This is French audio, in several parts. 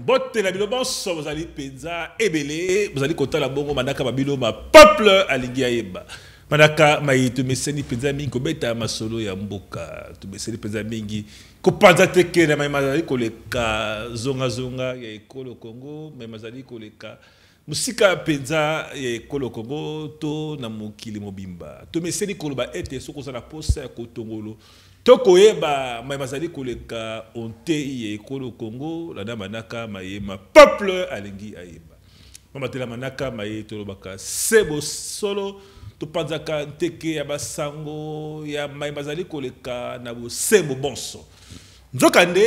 Botte la bilo bonso vous allez penza ebele vous allez kota la bongo manaka babilo ma peuple alingi ayeba manaka mai to meseni penza mingi ko beta masolo ya mboka to meseni penza mingi ko panza teke na mai mazali ko leka zonga zonga ya ekolo Congo mai mazali ko leka musika penza ya ekolo Congo to na mokili mobimba to meseni ko ba ete soko za na posa ya kotongolo toko yeba mai mazali koleka onte ye ekolo Congo la manaka maye ma peuple alingi ayeba mama tela manaka maye tolobaka sebo solo to panzaka teke ya basango ya mai mazali koleka na bo sebo bonso nzokande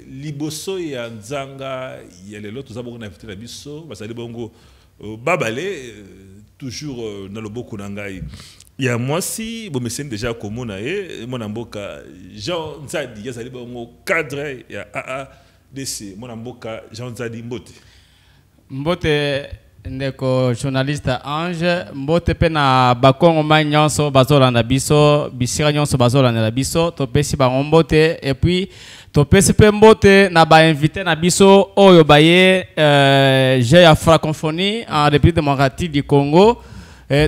liboso ya nzanga ya lelo tozabongo na invité na biso bazali bongo babale toujours na loboko na ngai ya mwasi bo meseni déjà komona mona mboka Jean Nzadi yazali bongo cadre ya AADC mona mboka Jean Nzadi mbote ndeko journaliste Ange mbote pe na bakongo nyonso bazolanda biso bisika nyonso bazolanda biso topesi bango mbote et puis topesi pe mbote na ba invité na biso oyo baye j'ai ya francophonie en République démocratique du Congo.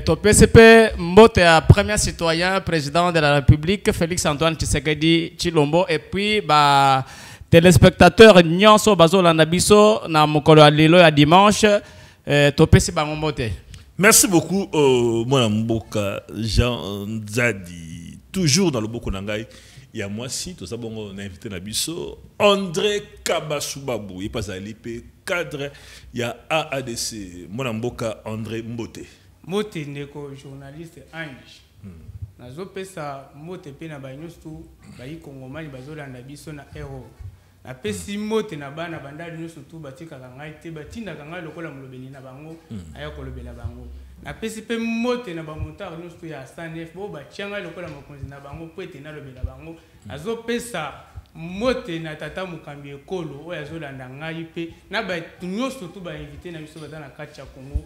Topesipe mbote à premier citoyen président de la République Félix Antoine Tshisekedi Tshilombo et puis ba téléspectateurs nyonso bazolanda biso na mokolo ya lelo ya dimanche topesi bango mbote. Merci beaucoup mwana mboka Jean Nzadi toujours dans le boko na ngai ya mwasi to sabongo na invité na biso André Kabasubabu epazali pe cadre ya AADC mwana mboka André Mbote. Mote ndeko journaliste Ange nazo pesa mote pe na banyosu bayi kongomani bazolanda biso na hero na pesi mote na bana bandali nyusu tu batika kangai te batinda kangai lokola mulobeli na bango aya kolobela bango na pesi pe mote na bamontar nyusu ya SANEF bo batianga lokola mokonzi na bango kwete na lobela bango nazo pesa mote na tata mukambi ekolo oya zolanda ngai pe na ba nyusu tu ba invité na biso bazana kati ya Congo.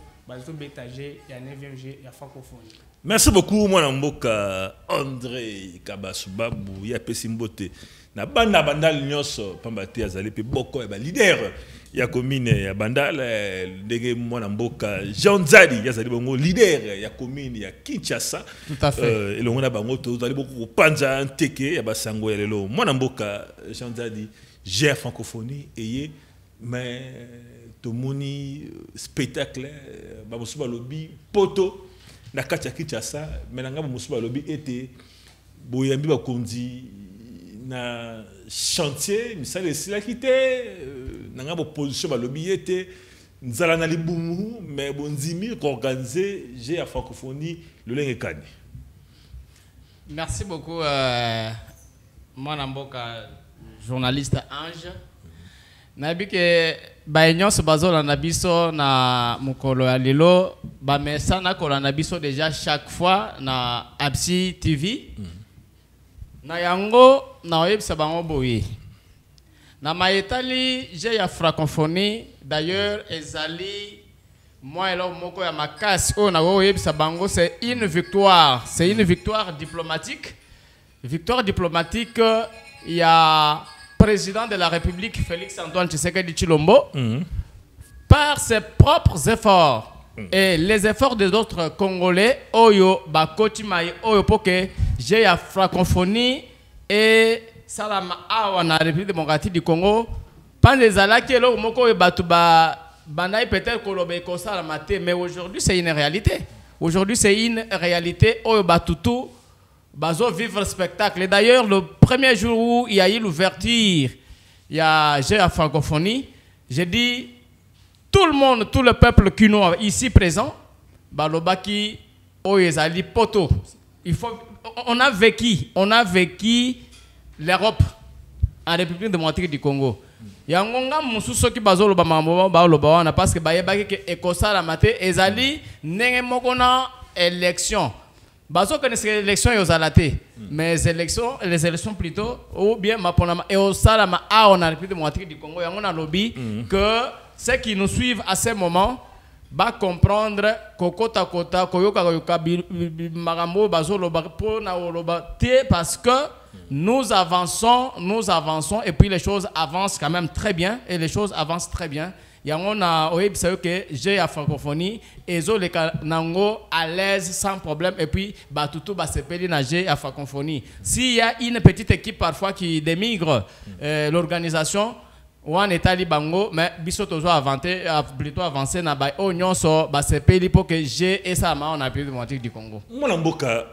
Merci beaucoup mwana mboka André Kabasubabu ya pesi mbote na banda bandal nyonso pambate azali pe boko ya ba leader ya commune ya bandal ndenge mwana mboka Jean Nzadi yazali bongo leader ya commune ya Kinshasa. Tout à fait elongo na bango to zali beaucoup panza nteke ya basango ya lelo mwana mboka Jean Nzadi gère francophonie et mais tomoni spectacle bamusuba lobi poto na kati ya Kinshasa menanga bamusuba lobi ete boyambi bakonzi na chantier misala esila kite nanga bo position balobi ete nzala na libumu mais bonzimi ko organiser j'ai à francophonie le lenge kani. Merci beaucoup mwana mboka journaliste Ange nabike baenyon se bazolanda biso na mukolo ya lelo ba mesa na kolanda biso déjà chaque fois na Absi TV na yango na oyebisa bango boye na maetali j'ai ya francophonie d'ailleurs ezali moi elo moko ya makasi o na oyebisa bango c'est une victoire diplomatique il y a président de la République Félix Antoine Tshisekedi Tshilombo par ses propres efforts et les efforts des autres Congolais oyo bakoti mai oyo poke j'ai ya francophonie et salama awa na République démocratique du Congo pande zalaki elo moko e batu ba banai peut-être kolobe ko salama te mais aujourd'hui c'est une réalité oyo batutu bazo vivre le spectacle. Et d'ailleurs, le premier jour où il y a eu l'ouverture, il y a j'ai la francophonie, j'ai dit tout le monde, tout le peuple kinois ici présent, balobaki oyezali poto. On a vécu l'Europe en République démocratique du Congo. Yangonga mususo ki bazolo ba mambo ba loba wana parce que bayebaki ke ekosala mate ezali ndenge moko na élection. Bazo connaissent les élections et aux alatés, mais les élections plutôt, ou bien et au salama a on a République démocratique du Congo, et on a lobby que ceux qui nous suivent à ce moment, va comprendre kokota kota koyoka koyoka marambo bazolo pona oloba te parce que nous avançons et puis les choses avancent quand même très bien et les choses avancent très bien. On a que j'ai la francophonie et les nango à l'aise sans problème et puis tout va se payer nager à francophonie. S'il y a une petite équipe parfois qui démigre l'organisation ou en état libango mais biso toujours plutôt avancé na ba oignon so ba se payer pour que j'ai et ça on a plus de du Congo. Mon mboka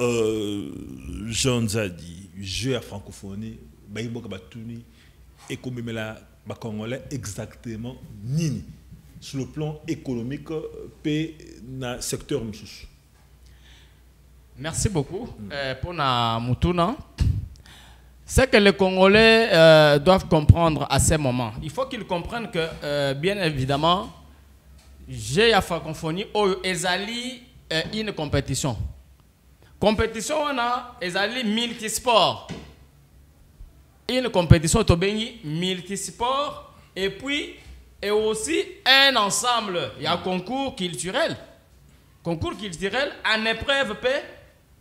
Jean Zadi jeu à francophonie ba mboka batuni et comme la ba congolais exactement nini sur le plan économique pe na secteur moussous. Merci beaucoup pour na mutuna. C'est que les Congolais doivent comprendre à ces moments. Il faut qu'ils comprennent que, bien évidemment, j'ai la francophonie où ezali une compétition. Compétition, on a ezali multisport. Une compétition multisport et puis et aussi un ensemble. Il y a un concours culturel. Concours culturel en épreuve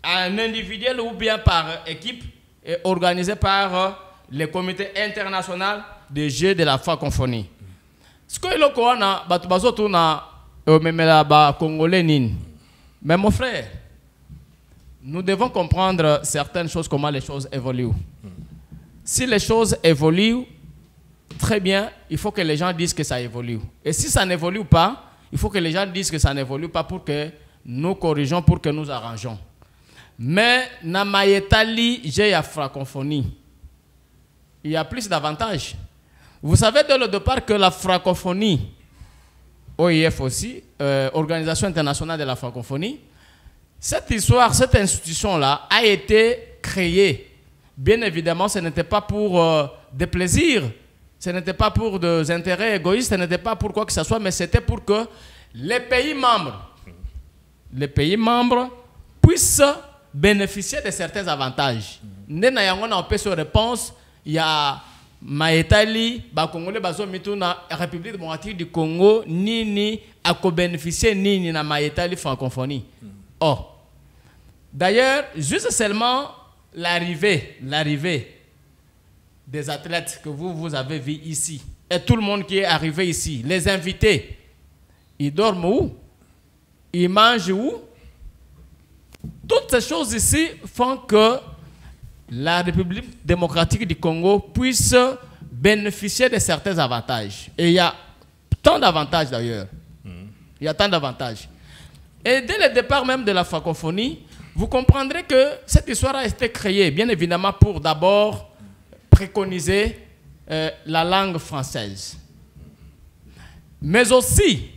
en individuel ou bien par équipe. Et organisé par le comité international des Jeux de la francophonie. Ce que l'on a, mais mon frère, nous devons comprendre certaines choses, comment les choses évoluent. Si les choses évoluent très bien, il faut que les gens disent que ça évolue. Et si ça n'évolue pas, il faut que les gens disent que ça n'évolue pas pour que nous corrigeons, pour que nous arrangeons. Mais na maïetali j'ai la francophonie. Il y a plus d'avantages. Vous savez dès le départ que la francophonie, OIF aussi, Organisation internationale de la francophonie, cette histoire, cette institution-là a été créée. Bien évidemment, ce n'était pas pour des plaisirs, ce n'était pas pour des intérêts égoïstes, ce n'était pas pour quoi que ce soit, mais c'était pour que les pays membres puissent bénéficier de certains avantages. Nous avons une réponse. Il y a Maïtali, Congolais, la République démocratique du Congo, Nini, à bénéficier Nini na Maïtali francophonie. Oh. D'ailleurs, juste seulement l'arrivée des athlètes que vous avez vu ici, et tout le monde qui est arrivé ici, les invités, ils dorment où? Ils mangent où? Toutes ces choses ici font que la République démocratique du Congo puisse bénéficier de certains avantages. Et il y a tant d'avantages d'ailleurs. Il y a tant d'avantages. Et dès le départ même de la francophonie, vous comprendrez que cette histoire a été créée, bien évidemment, pour d'abord préconiser la langue française. Mais aussi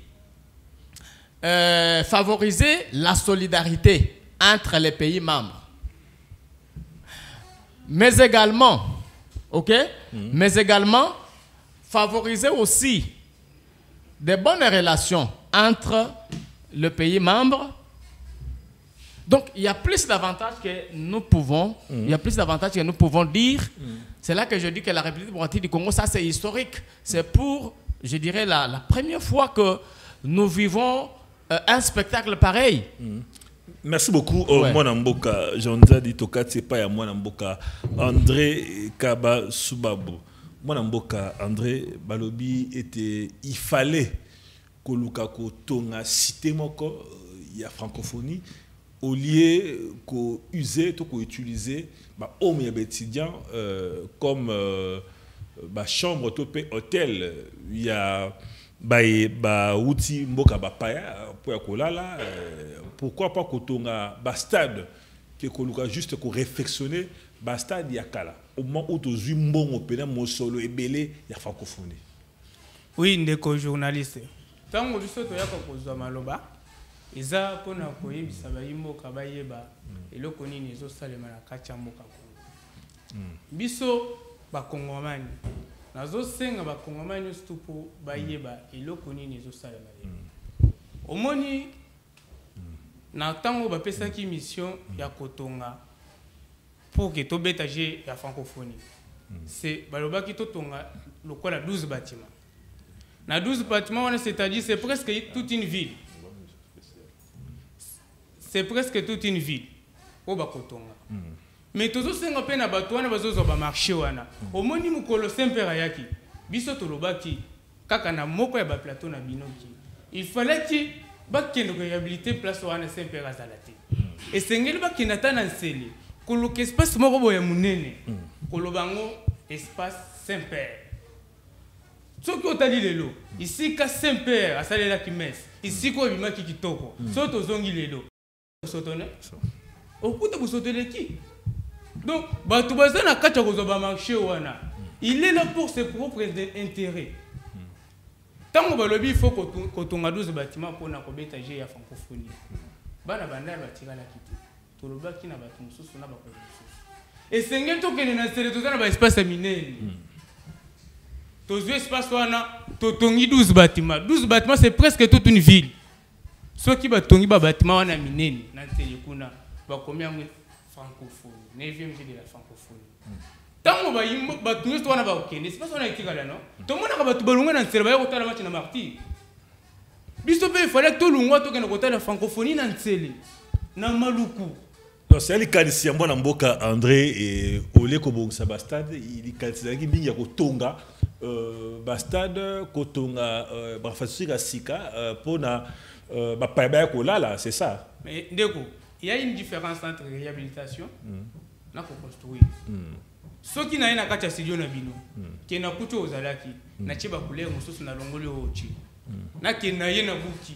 favoriser la solidarité entre les pays membres. Mais également, mais également favoriser aussi des bonnes relations entre les pays membres. Donc, il y a plus d'avantages que nous pouvons, dire. C'est là que je dis que la République démocratique du Congo, ça c'est historique. C'est pour, je dirais, la première fois que nous vivons un spectacle pareil. Merci beaucoup, Mwana Mboka. Jean-Za Ditoka, c'est pas à Mwana Mboka. André Kaba Subabo. Mwana Mboka, André Balobi était. Il fallait que Lukako Tonga cité moko, il y a francophonie, au lieu qu'on use, qu'on utilise, hommes et étudiants comme chambre, topé, hôtel, il y a. Outi mboka bapaya pour yakolala pourquoi pas kotonga stade que koluka juste ko réflexionner stade yakala au moment où tozui mbongo pena mosolo ebele ya francophonie. Oui, ndeko journaliste tango biso to yaka kozwa maloba eza pona koyebisa bayimboka bayeba eloko nini ezosalema na kati ya mboka biso bakongomani nazo senga bakongomani nyonso po bayeba eloko nini ezosalema lelo omoni na ntango bapesaki mission ya kotonga pour que tobeta je ya francophonie c'est balobaki totonga lokola 12 bâtiments na 12 bâtiments wana c'est-à-dire c'est presque toute une ville c'est presque toute une ville. Au Bakotonga. Mais tous ceux qui ont fait un peu marché, au moins nous avons Saint-Père. Biso Tolobaki, Kakana Moko et Plateau na Binoki. Il fallait que nous réhabiliter place au Saint-Père à Zalate. Et c'est un peu qui n'a pas d'enseigne. Que l'espace Moko est monnaie. Que le bango espace Saint-Père. Ce qui est allé le lot. Ici, quand Saint-Père a salé la Kimes. Ici, quand il m'a qui toko. Soto zongi le lot. Sotone. Au coup de vous sauter qui? Donc, il est là pour ses propres intérêts. Tant que lobby, il faut que on a 12 bâtiments pour la étager à francophonie. Bana bandar batira la quitter. Tout le bas qui n'a pas tout sous son abat. Et c'est un gâteau qui est dans l'espace miné. Tous les espaces sont là, 12 bâtiments. 12 bâtiments, c'est presque toute une ville. Ceux qui battent bâtiments en miné, dans le téléphone, combien francophonie, 9e ville de la francophonie. Tant que battu toi na ba okende, c'est pas ça on a été là non. Tout le monde a battu balunga na ntsele ba yoko tala match na martyr. Biso pe il fallait que tout le monde toke na kota la francophonie na ntsele. Na maluku. Non, c'est ali kanisi ya mwana mboka André et Olé Kobongisa Bastade, il kanisi ki mingi ya kotonga Bastade kotonga bafasika sika pona ba paiba ko là, c'est ça. Mais ndeko, il y a une différence entre réhabilitation et construire. Ce qui n'a pas de studio na bino, qui n'a pas de zalaki, na chiba couleur mususu na longoli ochi. Na qui n'a yena buki.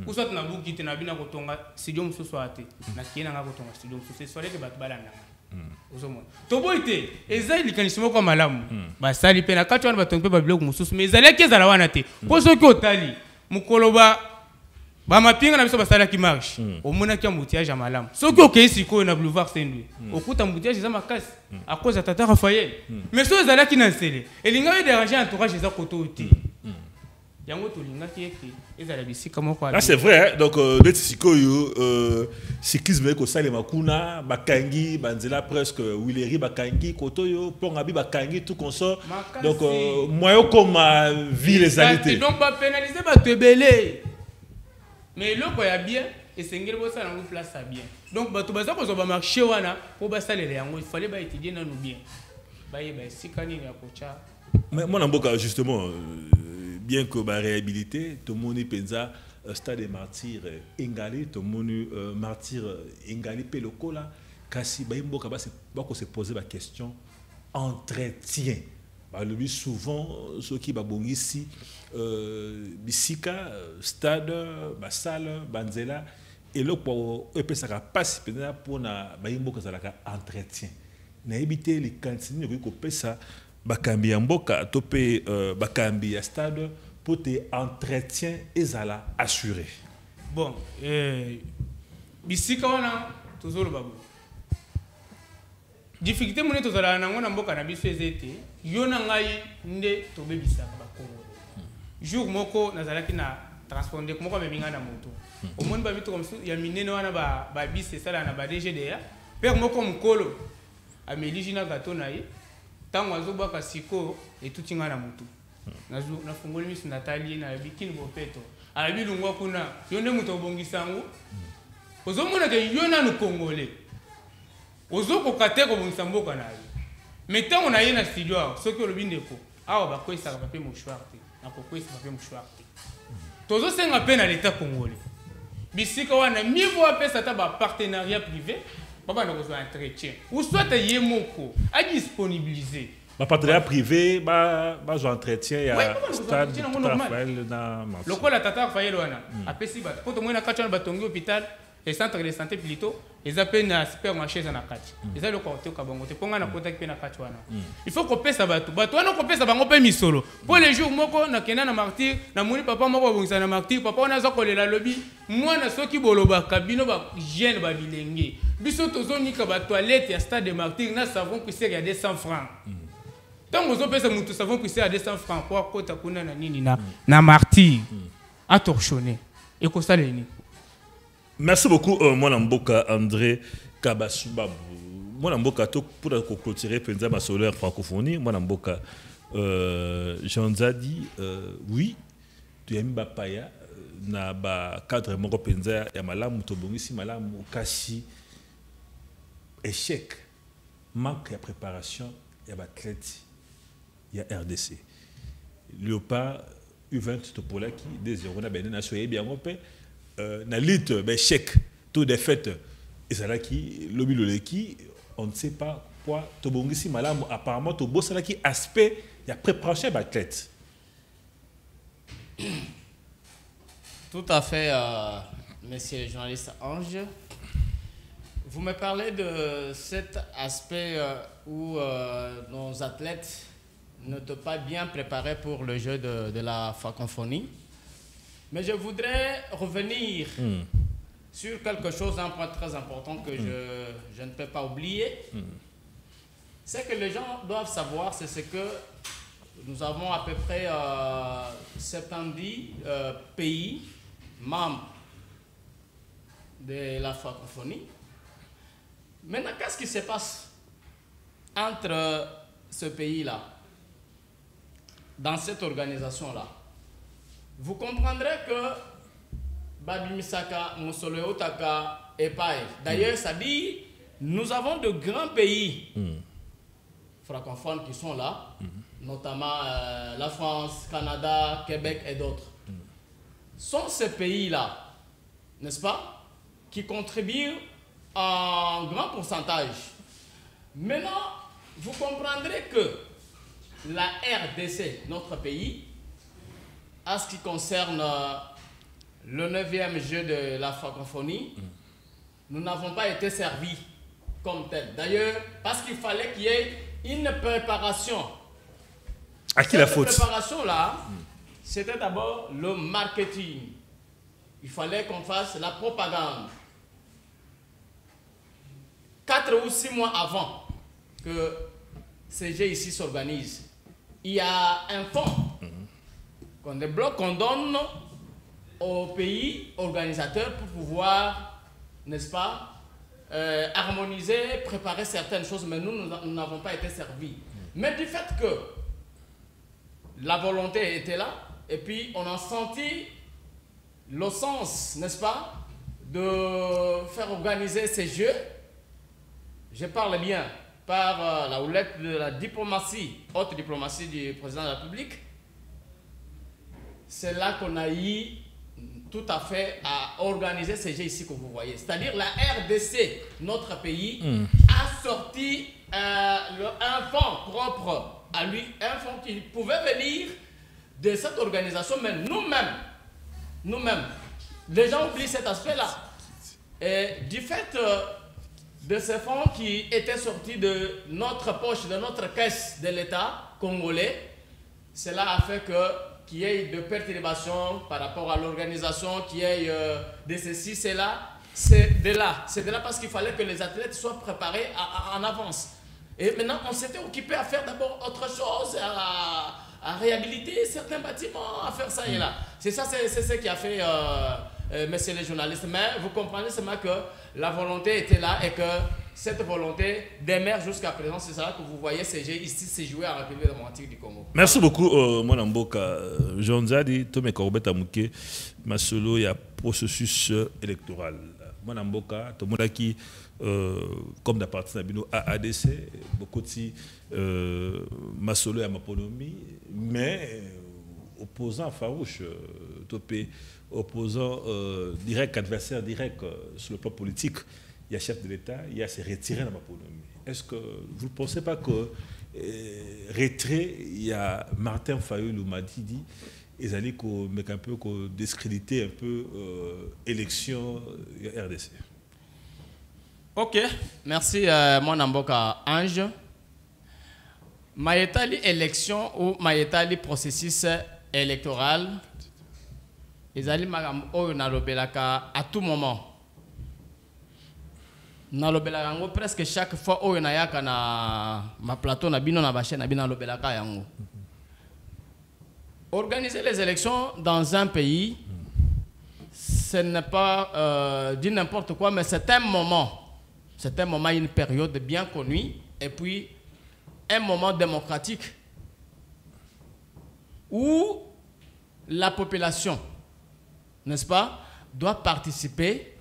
Kusat na buki te na bina kotonga studio mususu ate. Na qui n'a kotonga studio mususu. C'est soit que batbala na. Ozomo. Tobo ite, ezali likanisimo kwa malamu. Ba sali pe na katu wana batonga pe ba blog mususu, mais zalaki ezala wana te. Po soki otali, mukoloba ba mapinga na biso basala ki marche omona ki embouteillage malamu soki okei siko na boulevard Saint-Louis okuta embouteillage za makasi à cause de Tata Raphaël mais so ezala ki na nsele elinga yo déranger entourage za koto te yango to linga ki eke ezala bisika moko là c'est vrai hein? Donc le siko yo cyclisme ko sale makuna bakangi banzela presque Willery bakangi koto yo pongabi bakangi tout consort donc moyo comme ville les alités donc ba pénaliser ba te belé. Mais le quoi est bien et c'est une bonne place à bien. Donc bah tout ça qu'on va marcher wana pour basta les yango il fallait bah étudier dans nous bien. Bah y bah si kani ya kocha. Mais moi n'importe justement bien que bah réhabilité tout le monde pensa stade des martyrs engalé tout le monde martyr engalé peloko là kasi bah imboka bah c'est bah qu'on se poser la question entretien. Bah le souvent ceux qui bah bon ici bisika stade basale banzela et le pour eux ça va passer pour na baimbo que ça la entretien na éviter les cantines que pesa bakambi mboka topé bakambi ya stade pour te entretien ezala assuré. Bon bisika wana toujours le babu difficulté mon to zala nango na mboka na biso ezete yo na ngai nde to bebisaka ba Congo jour moko nazalaki na transponder moko meminga na moto au monde ba bitu comme ça ya minene wana ba bis c'est ça na ba DGDA père moko mkolo ameliji na gato na ye tango azobaka siko etutinga na moto nazu na fungoli misu Nathalie na bikini bopeto abi lungwa kuna yo nde moto obongisango ozomona ke yo na no congolais ozoko kateko bongisa mboka na ye mais tango na ye na studio soki olobi ndeko awa bakoyisaka papier mouchoir te nakokwesa papier mouchoir te tozosenga mpe na l'état congolais bisika wana mivo apesa ta bapartenariat privé babanda kozwa entretien ou soit ye moko adisponibiliser bapartenariat privé bazwa entretien ya stade Raphaël na lokola Tata Raphaël wana apesi bato po tomoni na kati wana batongi hôpital et centre de santé plutôt ils appellent na supermarché za na kati ils le côté ka bango te ponga na contact pe na kati wana il faut qu'on pesa bato wana ko pesa bango pe misolo pour les jours moko na kena na martyr na moni papa moko bongisa na martyr papa wana za kolela lobi mwana soki boloba kabino ba jeune ba bilenge biso tozoni ka ba toilette ya stade de martyr na savon qui sert à 200 francs tant ozo pesa mutu savon qui sert à 200 francs pour kota kuna na nini na martyr a torchonner et ko saleni. Merci beaucoup, mon amboka André Kabasubabu. Mon amboka pour clôturer Penza ma solaire francophonie. Mon amboka Jean Zadi, oui, tu aimes Bapaya, na ba cadre moko penza ya malamu tobongisi malamu kasi échec manque de préparation ya bathlète ya RDC Léopard U20 topolaki 2-0 na bene na soye bien ngopé na lutte ba échec tout défaite ezalaki lobi loleki on ne sait pas quoi tobongisi malamu apparemment tobosalaki aspect ya préparation ya bathlète. Tout à fait, monsieur le journaliste Ange. Vous me parlez de cet aspect où nos athlètes n'étaient pas bien préparés pour le jeu de la francophonie. Mais je voudrais revenir sur quelque chose, un point très important que je ne peux pas oublier. C'est que les gens doivent savoir, c'est ce que nous avons à peu près 70 pays membres de la francophonie. Maintenant, qu'est-ce qui se passe entre ce pays-là, dans cette organisation-là? Vous comprendrez que Babi Misaka, Musole Otaka et Pae, d'ailleurs, ça dit, nous avons de grands pays francophones qui sont là, notamment la France, Canada, Québec et d'autres. Sont ces pays-là, n'est-ce pas, qui contribuent en grand pourcentage. Maintenant, vous comprendrez que la RDC, notre pays, à ce qui concerne le 9e jeu de la francophonie, nous n'avons pas été servis comme tel. D'ailleurs, parce qu'il fallait qu'il y ait une préparation. À qui la faute? Cette préparation-là, c'était d'abord le marketing. Il fallait qu'on fasse la propagande. 4 ou 6 mois avant que ces jeux ici s'organisent, il y a un fonds qu'on débloque, qu'on donne aux pays organisateurs pour pouvoir, n'est-ce pas, harmoniser, préparer certaines choses, mais nous n'avons pas été servis. Mais du fait que la volonté était là, et puis on a senti le sens, n'est-ce pas, de faire organiser ces jeux. Je parle bien par la houlette de la diplomatie, haute diplomatie du président de la République. C'est là qu'on a eu tout à fait à organiser ces jeux ici que vous voyez. C'est-à-dire la RDC, notre pays, a sorti un fonds propre à lui, un fonds qui pouvait venir de cette organisation, mais nous-mêmes, les gens oublient cet aspect-là. Et du fait de ces fonds qui étaient sortis de notre poche, de notre caisse de l'État congolais, cela a fait qu'il y ait de perturbations par rapport à l'organisation, qu'il y ait de ceci, cela. C'est de là parce qu'il fallait que les athlètes soient préparés en avance. Et maintenant, on s'était occupé à faire d'abord autre chose, à réhabiliter certains bâtiments, à faire ça et là. C'est ça, c'est ce qui a fait, messieurs les journalistes. Mais vous comprenez seulement que la volonté était là et que cette volonté demeure jusqu'à présent. C'est ça que vous voyez ces jeux ici se jouer en République démocratique du Congo. Merci beaucoup, mon amboka. Jean Zadi, Tomé Korobet Amouké, Masolo, il y a processus électoral. Mon amboka, Tomodaki, comme d'appartenance à ADC, beaucoup de Masolo et Amaponomi, mais opposant farouche, topé, opposant direct, adversaire direct sur le plan politique. Il y a chef de l'État, il y a ses retirés dans Maponomi. Est-ce que vous ne pensez pas que retrait, il y a Martin Fayoulou m'a dit, ils allaient un peu discréditer un peu l'élection RDC? Ok, merci mon amboka Ange. Maïetali élection ou maïetali processus électoral, ils allaient à tout moment. Nalobelaka yango presque chaque fois oyo nayaka na ma plateau na bino na ba chaîne na bino nalobelaka yango. Organiser les élections dans un pays, ce n'est pas dit n'importe quoi, mais c'est un moment, une période bien connue, et puis un moment démocratique où la population n'est-ce pas, doit participer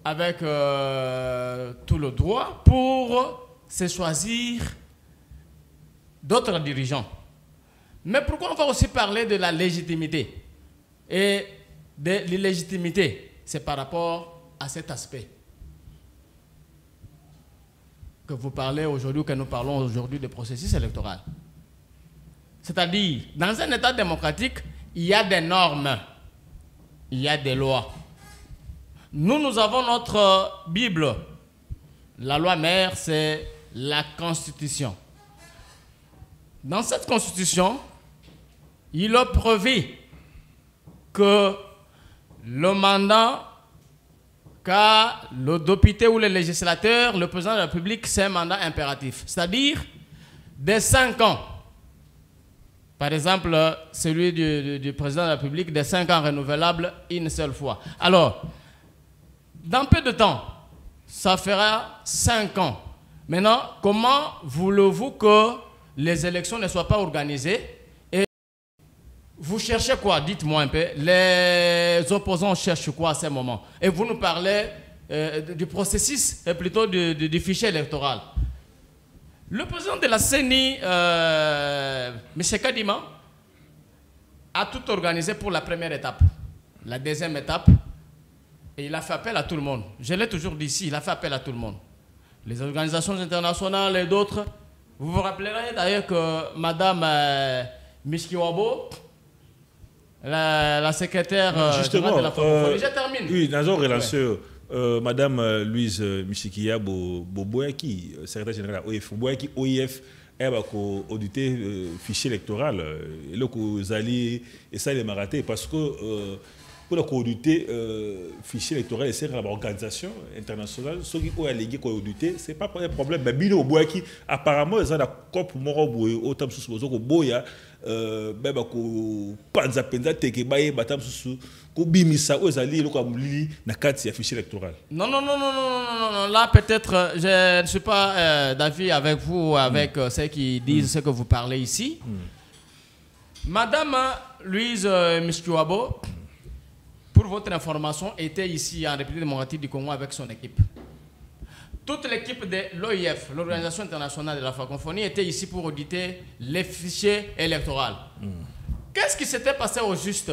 avec tout le droit pour se choisir d'autres dirigeants. Mais pourquoi on va aussi parler de la légitimité? Et de l'illégitimité, c'est par rapport à cet aspect que vous parlez aujourd'hui, que nous parlons aujourd'hui du processus électoral. C'est-à-dire, dans un État démocratique, il y a des normes, il y a des lois. Nous avons notre Bible. La loi mère, c'est la Constitution. Dans cette Constitution, il est prévu que le mandat qu'a le député ou le législateur, le président de la République, c'est un mandat impératif. C'est-à-dire de 5 ans. Par exemple, celui du président de la République, de 5 ans renouvelables une seule fois. Alors, dans peu de temps, ça fera 5 ans. Maintenant, comment voulez-vous que les élections ne soient pas organisées? Et vous cherchez quoi? Dites-moi un peu. Les opposants cherchent quoi à ce moment? Et vous nous parlez du processus, et plutôt du fichier électoral. Le président de la CENI, M. Kadima, a tout organisé pour la première étape. La deuxième étape, et il a fait appel à tout le monde. Je l'ai toujours dit ici, il a fait appel à tout le monde. Les organisations internationales et d'autres. Vous vous rappellerez d'ailleurs que Mme Mishkiwabo, la secrétaire justement, de la francophonie, je termine. Oui, dans une relation, Mme Louise Mishikia Boboyaki, secrétaire générale OIF, Boboyaki OIF, elle va auditer le fichier électoral. Et là, vous allez, et ça, il est maraté parce que pour auditer le fichier électoral, c'est une organisation internationale. Ceux qui ont allégué qu'on auditer, ce n'est pas un problème. Mais Bino Boboyaki, apparemment, ils ont la COP Morobo, autant de choses, Boya, Panza Penza, Tekebaye, Batam Susu, Kobimisa, Ozali, Lokamuli, Nakati, fichier électoral. Non. Là, peut-être, je ne suis pas d'avis avec vous, avec ceux qui disent ce que vous parlez ici. Madame Louise Mishkiwabo, pour votre information, était ici en République démocratique du Congo avec son équipe. Toute l'équipe de l'OIF, l'Organisation internationale de la francophonie, était ici pour auditer les fichiers électoraux. Qu'est-ce qui s'était passé au juste?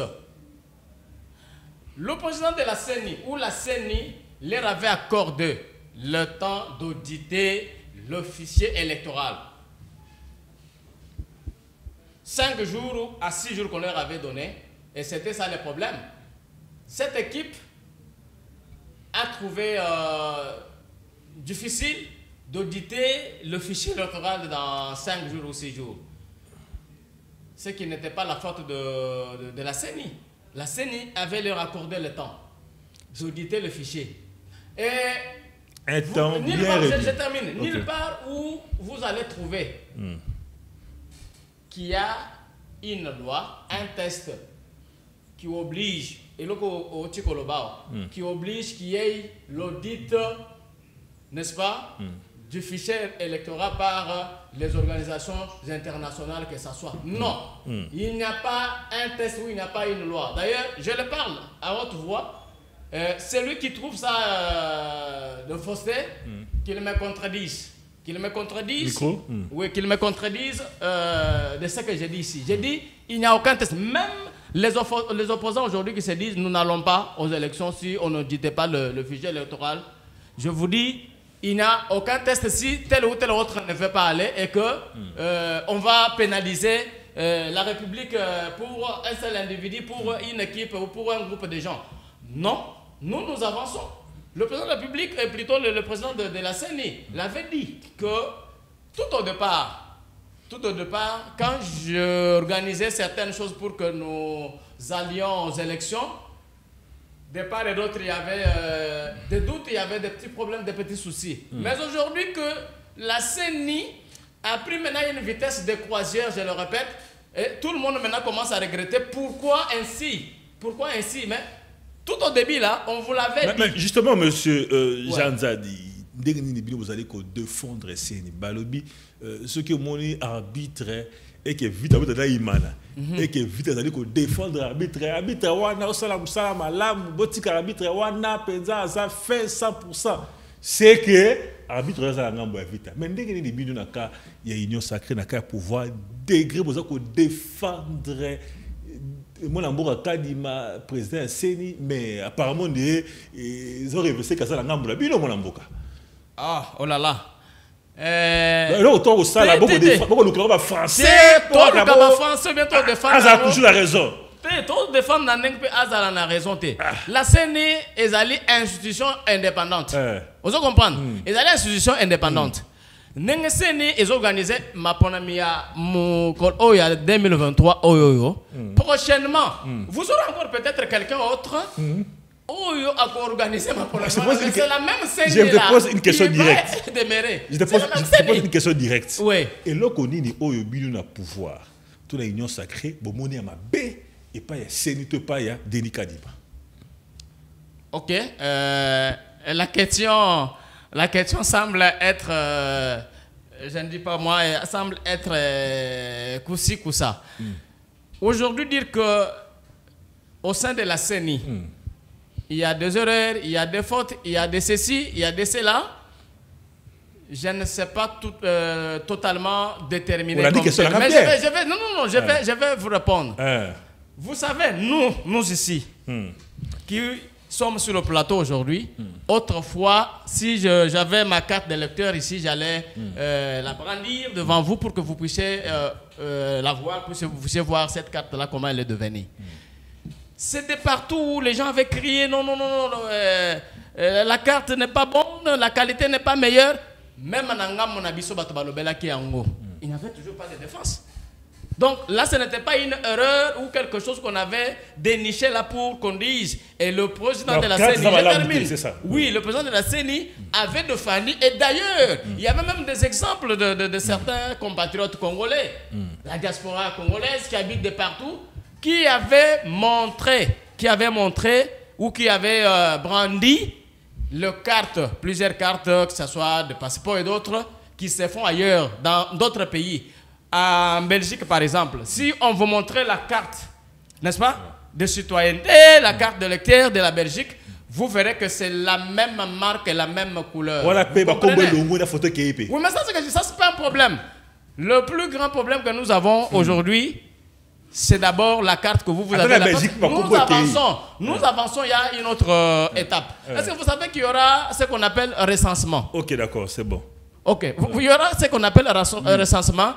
Le président de la CENI ou la CENI leur avait accordé le temps d'auditer le fichier électoral. 5 jours à 6 jours qu'on leur avait donné, et c'était ça le problème. Cette équipe a trouvé difficile d'auditer le fichier électoral dans 5 jours ou 6 jours. Ce qui n'était pas la faute de la CENI. La CENI avait leur accordé le temps d'auditer le fichier. Et un temps bien réduit. Je termine. Okay. Nulle part où vous allez trouver qu'il y a une loi, un test qui oblige, et qui oblige qu'il y ait l'audit, n'est-ce pas, du fichier électoral par les organisations internationales que ce soit. Non, il n'y a pas un test où il n'y a pas une loi. D'ailleurs, je le parle à haute voix. Celui qui trouve ça de fausseté, qu'il me contredise. Qu'il me contredise. Oui, qu'il me contredise de ce que j'ai dit ici. J'ai dit, il n'y a aucun test. Même les opposants aujourd'hui qui se disent, nous n'allons pas aux élections si on n'auditait pas le fichier électoral. Je vous dis, il n'y a aucun test si tel ou tel autre ne veut pas aller et que on va pénaliser la République pour un seul individu, pour une équipe ou pour un groupe de gens. Non, nous avançons. Le président de la République, et plutôt le président de la CENI, l'avait dit que tout au départ, quand j'organisais certaines choses pour que nous allions aux élections, de part et d'autre, il y avait des doutes, il y avait des petits problèmes, des petits soucis. Mais aujourd'hui que la CENI a pris maintenant une vitesse de croisière, je le répète, et tout le monde maintenant commence à regretter pourquoi ainsi. Pourquoi ainsi? Mais tout au début là, on vous l'avait dit. Mais justement, monsieur Jean Zadi, ndenge nini bino bozali ko défendre seni balobi ceux qui ont arbitre et que vite avec la imana et que vite azali ko défendre arbitre wana osala musala malamu botika arbitre wana penza za fait 100%. C'est que arbitre azala ngambo ya vita mais ndenge nini bino na ka ya union sacrée na ka pouvoir degré boza ko défendre mon amboka kadima président seni mais apparemment ils ont réversé que ça la ngambo la bino mon amboka. Ah, oh là là. Là, autant au ça, beaucoup de français. Toi, le français, bientôt défendre. Azar a toujours la raison. Toi, défendre Azar a la raison. La CENI est allée institution indépendante. Vous comprendre? Ils allée institution indépendante. Nenge CENI est organisé ma ponamia il y a 2023 prochainement. Vous aurez encore peut-être quelqu'un autre. C'est la même scène. Je te pose une question directe. Je te pose une question directe. Oui. Et là, on dit qu'il y a pouvoir. Toute la union sacrée, bon, on est à ma B et pas ya Sénito, pas ya Denis Kadima. Ok. La question semble être, je ne dis pas moi, elle semble être coussi coussa. Aujourd'hui, dire que au sein de la CENI, il y a des erreurs, il y a des fautes, il y a des ceci, il y a des cela. Je ne sais pas totalement déterminer. On a dit que c'est la mais je vais vous répondre. Vous savez, nous ici, qui sommes sur le plateau aujourd'hui, autrefois, si j'avais ma carte d'électeur ici, j'allais la brandir devant vous pour que vous puissiez la voir, pour que vous puissiez voir cette carte-là, comment elle est devenue. C'était partout où les gens avaient crié non, la carte n'est pas bonne, la qualité n'est pas meilleure. Même en Angam, il n'y avait toujours pas de défense. Donc là, ce n'était pas une erreur ou quelque chose qu'on avait déniché là pour qu'on dise. Et le président de la CENI, je termine. Oui, le président de la CENI avait défendu. Et d'ailleurs, il y avait même des exemples de certains compatriotes congolais, la diaspora congolaise qui habite de partout, qui avait montré ou qui avait brandi plusieurs cartes, que ce soit de passeport et d'autres, qui se font ailleurs, dans d'autres pays. En Belgique, par exemple, si on vous montrait la carte, n'est-ce pas, de citoyenneté, la carte de lecteur de la Belgique, vous verrez que c'est la même marque et la même couleur. Voilà, oui, mais ça, c'est pas un problème. Le plus grand problème que nous avons aujourd'hui, c'est d'abord la carte que vous avez. Nous avançons, il y a une autre étape. Est-ce que vous savez qu'il y aura ce qu'on appelle recensement? Ok, d'accord, c'est bon. Ok, il y aura ce qu'on appelle recensement.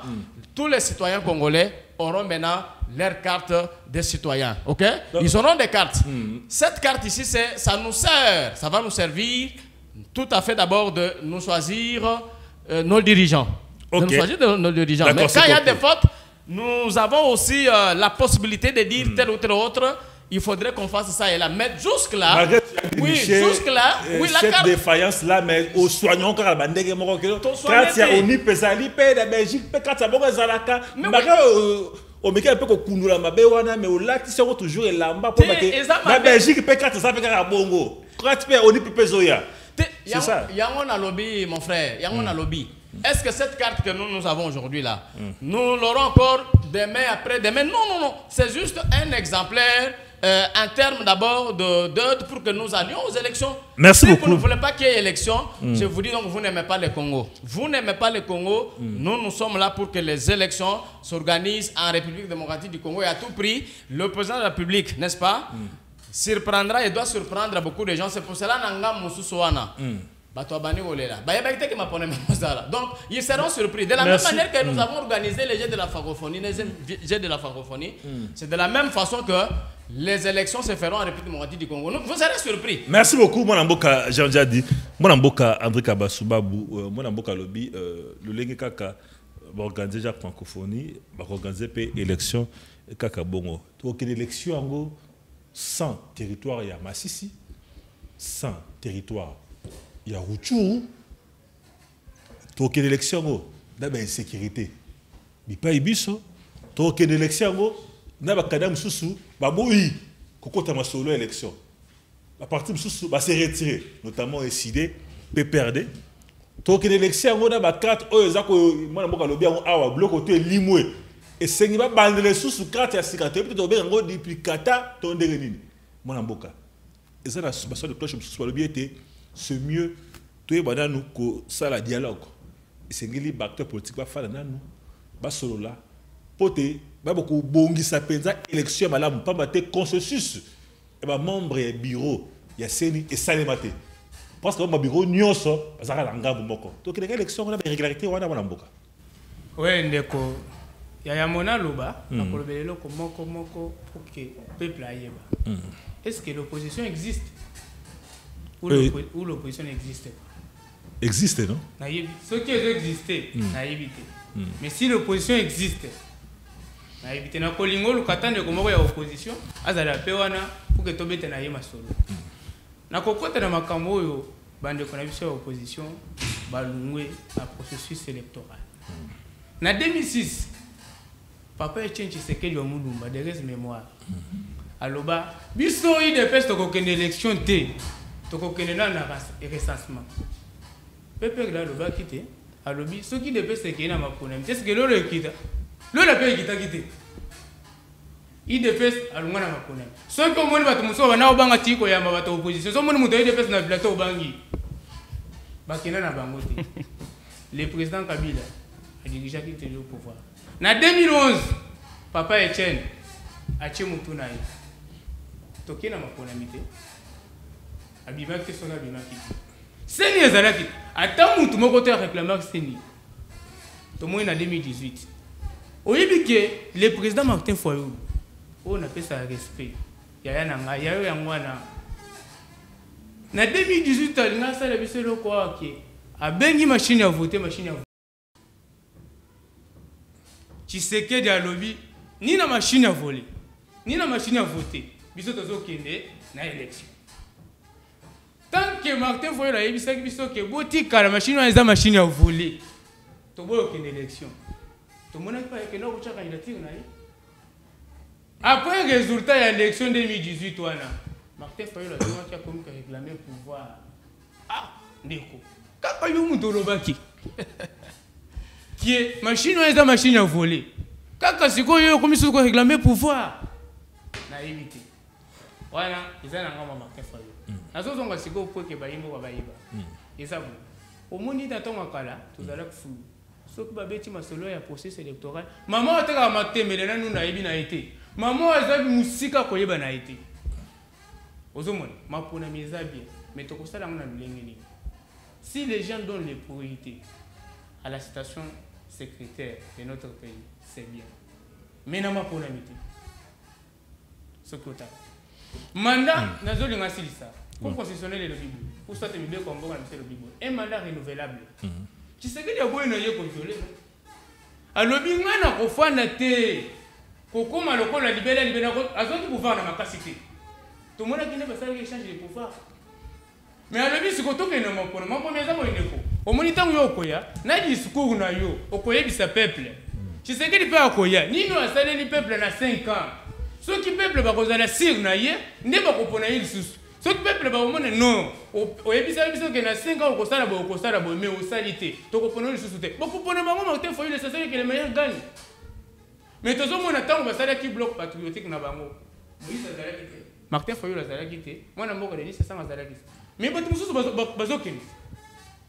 Tous les citoyens congolais auront maintenant leur carte de citoyens. Ok? Ils auront des cartes. Cette carte ici, ça va nous servir tout à fait d'abord de nous choisir nos dirigeants. De nous choisir nos dirigeants. Mais quand il y a des fautes, nous avons aussi la possibilité de dire tel ou tel autre, il faudrait qu'on fasse ça et là. Mais jusque-là, cette défaillance-là, mais au soignant encore à la bande, quand il y a Oni Pesali, la Belgique, quand il y a Boga Zalaka, on met un peu comme Kundula Mabewana, mais au lac, ils seront toujours là-bas pour la Belgique, quand ça fait un bongo. Quand il y a Oni Pepezoya. C'est ça. Il y a un lobby, mon frère, il y a un lobby. Est-ce que cette carte que nous avons aujourd'hui là, nous l'aurons encore demain, après-demain? Non. C'est juste un exemplaire en termes d'abord d'ordre pour que nous allions aux élections. Merci beaucoup. Si vous ne voulez pas qu'il y ait élection, je vous dis donc vous n'aimez pas le Congo. Vous n'aimez pas le Congo. Nous sommes là pour que les élections s'organisent en République démocratique du Congo et à tout prix, le président de la République, n'est-ce pas, surprendra et doit surprendre beaucoup de gens. C'est pour cela que nous sommes donc, ils seront surpris. De la même manière que nous avons organisé les Jeux de la francophonie, c'est de la même façon que les élections se feront en République démocratique du Congo. Vous serez surpris. Merci beaucoup, mon amboka, j'ai déjà dit. Mon amboka, André Kabasoubabu, mon amboka lobby, le Lengue Kaka, va organiser la francophonie, va organiser l'élection Kaka Bongo. Donc, l'élection, sans territoire, il y a Massissi, sans territoire. Il y a Rouchou, tu as l'élection, il y a insécurité. Il n'y a pas de biso, tu as l'élection, il y a Kadam Soussou, il y a solo élection. La partie Soussou va se retirer, notamment SID, PPRD, Donc une élection on a ba carte o ezako mwana mboka lobi yango awa bloco to limwe et sengi ba bandele sous carte ya 50 peut-être bien ngo duplicata to ndenge nini mwana mboka et ça la basson de cloche sous lobi était c'est mieux to bana nous ko ça la dialogue et sengi li acteur politique ba fala nanu ba solo là pote ba beaucoup bongisa penza élection malamu pas maté consensus et ba membre et bureau ya seni et salemate parce que mon bureau nyonso azaka la ngambo moko donc les élections on a des régularités wana wana mboka ouais ndeko ya mona loba akolobelelo ko moko pour que peuple ayeba est-ce que l'opposition existe ou l'opposition n'existe pas existe non nayebi ce qui existe nayebi te mais si l'opposition existe nayebi te na kolingo lukatande ko moko ya opposition azala pe wana pour que tobete na yema solo na kokota na makambo oyo bande ko na biso ya opposition balungwe na processus électoral na 2006 papa Etienne Tshisekedi wa Mulumba de res mémoire aloba biso IDPS to kokende élection te to kokende na recensement pepe la loba kite alobi soki IDPS ke na mapona est-ce que lolo ekita lolo pe ekita kite IDPS alunga na mapona soki omoni bato muso bana obanga tiko ya bato opposition so moni muto IDPS na plateau obangi bakina na bango te le président Kabila a dirigé qui était au pouvoir na 2011 papa Etienne a tché mutuna yi toki na mapona mite abima ke sona bima ki seni ezalaki ata mutu moko te réclamer seni to moi na 2018 oyebi ke le président Martin Fayulu on appelle ça respect yaya nanga yayo yangwana na 2018 alinga sala biso loko ake abengi machine à voter Tshisekedi a lobby ni na machine à voler ni na machine à voter biso tozo kende na élection tant que Martin Fayulu a yebisa biso ke botika la machine à machine à voler to boyo kende élection to mona pas que no kucha candidature na yi après le résultat de l'élection 2018 Martin Fayulu a dit qu'il a comme réclamé le pouvoir. Ah, ndeko. Kaka yo muto lobaki. Qui est machine ou machine à voler. Kaka siko yo comme siko réclamer pouvoir. Na éviter. Voilà, ils ont ngama Martin Fayulu. Azo zonga siko pour que bayimbo ba bayiba. Et ça vous. Au moni tatonga kala, tozala fou. Soki babeti masolo ya processus électoral. Maman oteka matemele na nuna yebi na été. Maman a musika koyeba na été. Ozomon, ma pona meza bien, mais to kosala ngona lulengeni. Si les gens donnent les priorités à la situation sécuritaire de notre pays, c'est bien. Mais na ma pona mité. Ce quota. Mandat nazo linga silisa. Pour concessionner le Bible, pour ça te bible comme bon le Bible. Un mandat renouvelable. Tu sais que les boys n'ont pas contrôlé. Alors bien na kofana te. Koko maloko la libérer azoti pouvoir na makasité. Tout le monde qui ne peut pas échanger de pouvoir. Mais alors bien si koto ke na mapona mapona za mo ineko. O monitango yo koya na discours na yo okoye bisa peuple. Tu sais que peut akoya ni no asale ni peuple na 5 ans. Ceux qui peuple ba kozala sir na ye ne ba kopona il sus. Ceux qui peuple ba omone non. O yebisa biso ke na 5 ans okosala bo mais o salité. To kopona il sus te. Bo kopona bango Martin Fayulu c'est celui qui le meilleur gagne. Mais tout le monde attend que bloc patriotique na bango. Martin Fayulu azala kité. Moi na mboka de c'est ça azala kité. Mais bato mususu bazokini.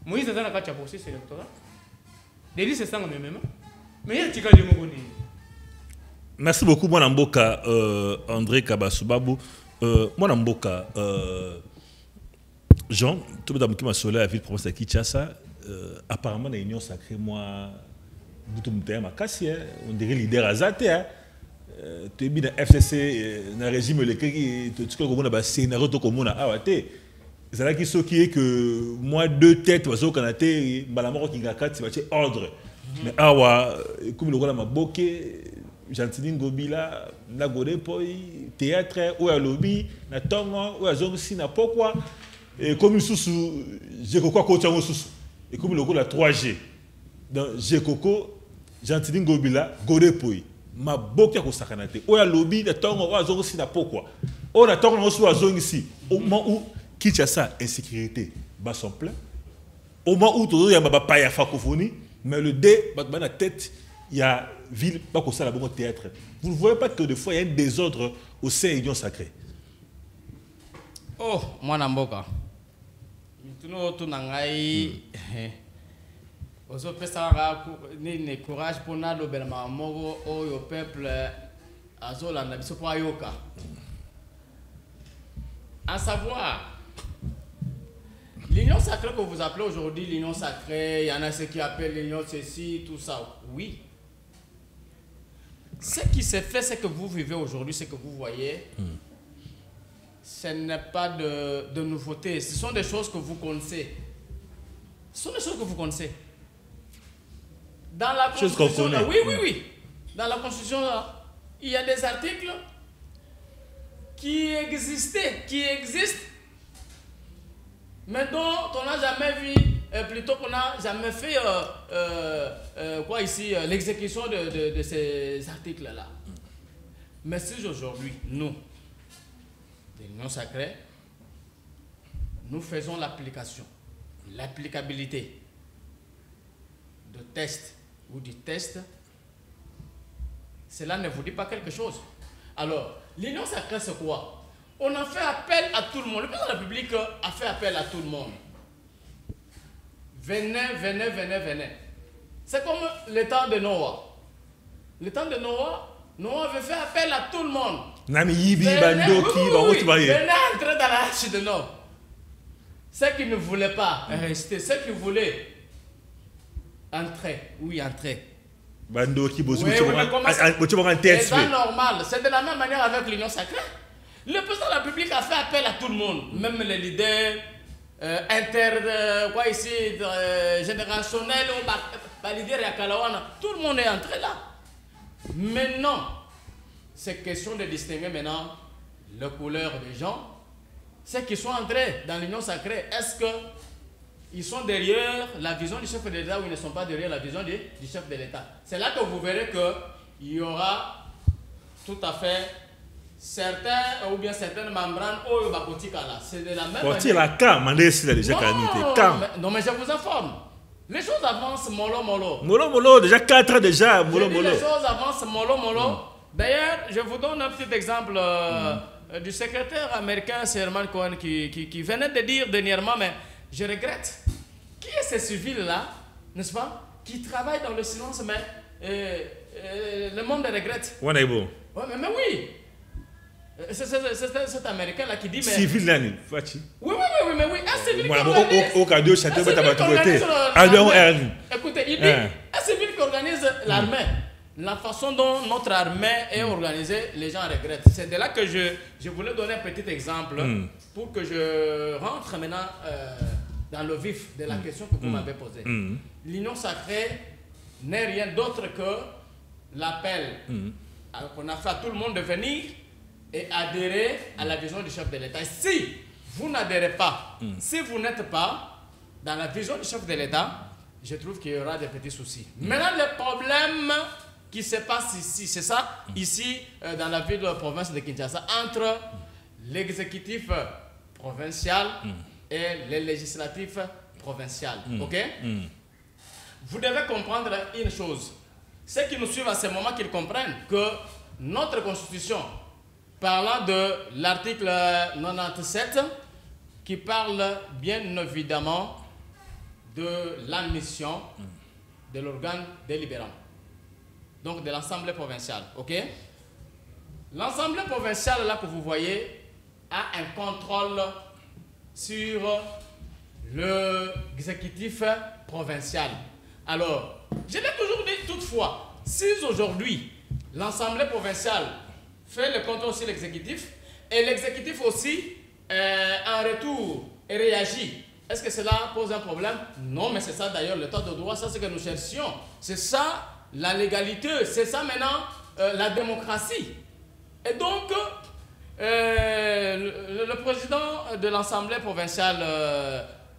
Moïse azala kacha processus électoral. Deli c'est ça même. Mais il tika de moko ni. Merci beaucoup mon mboka André Kabasubabu. Mon mboka Jean, tout le monde qui m'a solé à ville province de Kinshasa, apparemment la union sacrée moi on dirait leader azate tu es bien FCC na régime le qui tu sais comment ba scénario to comme on a awate c'est là qui ce qui est que moi deux têtes oiseau kanaté balamo qui ngaka tu vas ordre mais awa comme le rôle maboke Gentili Ngobila na godé poi théâtre ou à lobby na tongo ou à zonsi na pourquoi et comme sous j'ai quoi côté sous et comme le rôle la 3G dans Jekoko Gentili Ngobila Godepoi ma bokia ko sakanate o ya lobby de tongo o zongo si na pourquoi on a tongo so zongo ici au moment où Kinshasa insécurité bas son plein au moment où il y a la francophonie, mais le D, dans la tête, il y a ville, pas comme ça, là, bon théâtre. Vous ne voyez pas que des fois, il y a un désordre au sein de l'Union sacrée. Oh, moi, Namboka. Tu n'as ni courage pour nous, le peuple, à savoir, l'union sacrée que vous appelez aujourd'hui l'union sacrée, il y en a ceux qui appellent l'union ceci, tout ça, oui. Ce qui s'est fait, c'est que vous vivez aujourd'hui, ce que vous voyez, ce n'est pas de nouveauté, ce sont des choses que vous connaissez. Ce sont des choses que vous connaissez. Dans la Constitution, là, oui. Dans la Constitution, là, il y a des articles qui existent, mais dont on n'a jamais vu, plutôt qu'on n'a jamais fait l'exécution de ces articles-là. Mais si aujourd'hui, nous, de l'Union sacrée, nous faisons l'applicabilité de tests ou du test, cela ne vous dit pas quelque chose. Alors, l'union sacrée, c'est quoi? On a fait appel à tout le monde. Le président de la République a fait appel à tout le monde. Venez. C'est comme le temps de Noah. Le temps de Noah avait fait appel à tout le monde. Venez entrer dans l'arche de Noé. Ceux qui ne voulaient pas rester, ceux qui voulaient entrer. C'est normal. C'est de la même manière avec l'union sacrée. Le président de la République a fait appel à tout le monde, même les leaders générationnels, tout le monde est entré là. Maintenant, c'est question de distinguer maintenant la couleur des gens. Ceux qui sont entrés dans l'union sacrée, est-ce qu'ils sont derrière la vision du chef de l'État ou ils ne sont pas derrière la vision du chef de l'État? C'est là que vous verrez qu'il y aura tout à fait certains ou bien certaines membranes au Bakotika là. C'est de la même manière. Non, mais je vous informe. Les choses avancent mollo. Déjà 4 ans déjà, mollo. Les choses avancent mollo. D'ailleurs, je vous donne un petit exemple du secrétaire américain Sherman Cohen qui venait de dire dernièrement, mais je regrette. Qui est ce civil-là, n'est-ce pas, qui travaille dans le silence, mais le monde le regrette. Mais oui. C'est cet Américain-là qui dit... Civil là, oui, mais oui. Un civil Écoutez, il dit, un civil qui organise l'armée. La façon dont notre armée est organisée, les gens regrettent. C'est de là que je voulais donner un petit exemple pour que je rentre maintenant dans le vif de la question que vous m'avez posée. L'union sacrée n'est rien d'autre que l'appel qu'on a fait à tout le monde de venir et adhérer à la vision du chef de l'État. Si vous n'adhérez pas, si vous n'êtes pas dans la vision du chef de l'État, je trouve qu'il y aura des petits soucis. Maintenant, le problème qui se passe ici, c'est ça, ici, dans la ville de la province de Kinshasa, entre l'exécutif provincial et le législatif provincial. Ok? Vous devez comprendre une chose. Ceux qui nous suivent à ce moment, qu'ils comprennent que notre constitution, parlant de l'article 97, qui parle bien évidemment de la mission de l'organe délibérant, donc de l'Assemblée provinciale, ok? L'Assemblée provinciale, là que vous voyez, a un contrôle sur l'exécutif provincial. Alors, je l'ai toujours dit toutefois, si aujourd'hui l'Assemblée provinciale fait le contrôle sur l'exécutif et l'exécutif aussi en retour réagit, est-ce que cela pose un problème? Non, mais c'est ça d'ailleurs l'état de droit, ça c'est que nous cherchions. C'est ça la légalité, c'est ça maintenant la démocratie. Et donc, le président de l'Assemblée provinciale,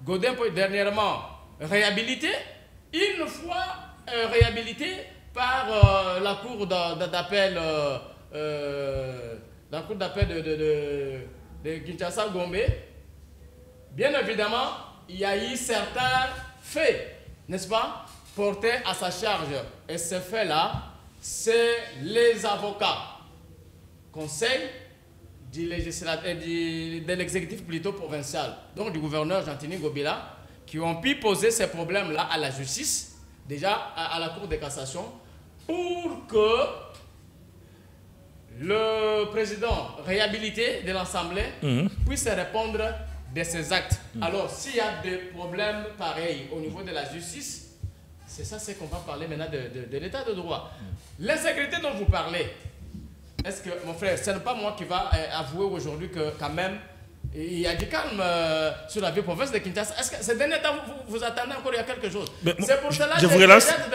Godin, dernièrement réhabilité, une fois réhabilité par la cour d'appel de Kinshasa Gombe. Bien évidemment, il y a eu certains fait, n'est-ce pas, porté à sa charge. Et ce fait-là, c'est les avocats, conseil de l'exécutif plutôt provincial, donc du gouverneur Jean-Tini Gobila, qui ont pu poser ces problèmes-là à la justice, déjà à la Cour de cassation, pour que le président réhabilité de l'Assemblée puisse répondre de ses actes. Alors, s'il y a des problèmes pareils au niveau de la justice, c'est ça, c'est qu'on va parler maintenant de l'état de droit. L'insécurité dont vous parlez, est-ce que, mon frère, ce n'est pas moi qui va avouer aujourd'hui que quand même, il y a du calme sur la ville province de Kinshasa. Est-ce que ces derniers temps, vous attendez encore il y a quelque chose? C'est pour cela que je jette